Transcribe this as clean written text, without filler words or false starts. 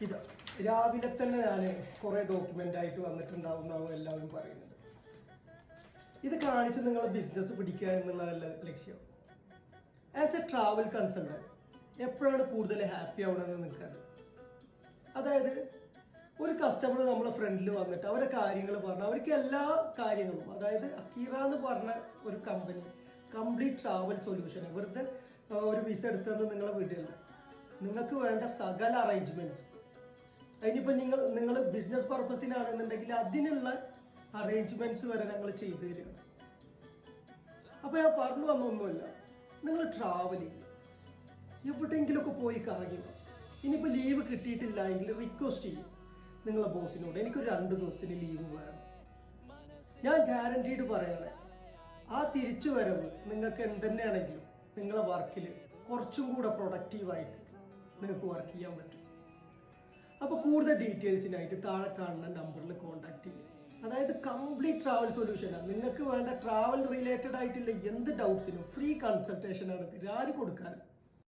ഇത് രാവിലെ തന്നെ ഞാൻ കുറേ ഡോക്യുമെൻ്റ് ആയിട്ട് വന്നിട്ടുണ്ടാവും എന്നാവും എല്ലാവരും പറയുന്നത്. ഇത് കാണിച്ച് നിങ്ങളെ ബിസിനസ് പിടിക്കുക എന്നുള്ളതല്ല ലക്ഷ്യം. ആസ് എ ട്രാവൽ കൺസൾട്ടന്റ് എപ്പോഴാണ് കൂടുതൽ ഹാപ്പി ആവണമെന്ന് നിൽക്കുന്നത്? അതായത് ഒരു കസ്റ്റമർ നമ്മളെ ഫ്രണ്ടിൽ വന്നിട്ട് അവരെ കാര്യങ്ങൾ പറഞ്ഞ് അവർക്ക് എല്ലാ കാര്യങ്ങളും, അതായത് അക്കീറ എന്ന് പറഞ്ഞ ഒരു കമ്പനി കംപ്ലീറ്റ് ട്രാവൽ സൊല്യൂഷൻ, വെറുതെ ഒരു വിസ എടുത്തെന്ന് നിങ്ങളെ വീട്ടിലല്ല, നിങ്ങൾക്ക് വേണ്ട സകല അറേഞ്ച്മെന്റ്സ്, അതിനിപ്പോൾ നിങ്ങൾ ബിസിനസ് പർപ്പസിനാണെന്നുണ്ടെങ്കിൽ അതിനുള്ള അറേഞ്ച്മെന്റ്സ് വരെ ഞങ്ങൾ ചെയ്തു തരികയാണ്. അപ്പോൾ ഞാൻ പറഞ്ഞു വന്നൊന്നുമില്ല, നിങ്ങൾ ട്രാവൽ ചെയ്യും, എവിടെയെങ്കിലുമൊക്കെ പോയി കറങ്ങുക. ഇനിയിപ്പോൾ ലീവ് കിട്ടിയിട്ടില്ല എങ്കിൽ റിക്വസ്റ്റ് ചെയ്യും നിങ്ങളെ ബോസിനോട്, എനിക്കൊരു 2 ദിവസത്തിന് ലീവ് വേണം. ഞാൻ ഗ്യാരണ്ടീഡ് പറയണേ, ആ തിരിച്ചു വരവ് നിങ്ങൾക്ക് എന്തുതന്നെയാണെങ്കിലും നിങ്ങളെ വർക്കിൽ കുറച്ചും കൂടെ പ്രൊഡക്റ്റീവായിട്ട് നിങ്ങൾക്ക് വർക്ക് ചെയ്യാൻ പറ്റും. അപ്പോൾ കൂടുതൽ ഡീറ്റെയിൽസിനായിട്ട് താഴെ കാണുന്ന നമ്പറിൽ കോൺടാക്ട് ചെയ്യുക. അതായത് കംപ്ലീറ്റ് ട്രാവൽ സൊല്യൂഷനാണ്. നിങ്ങൾക്ക് വേണ്ട ട്രാവൽ റിലേറ്റഡ് ആയിട്ടുള്ള എന്ത് ഡൗട്ട്സിനും ഫ്രീ കൺസൾട്ടേഷനാണ് ആര് കൊടുക്കാനും.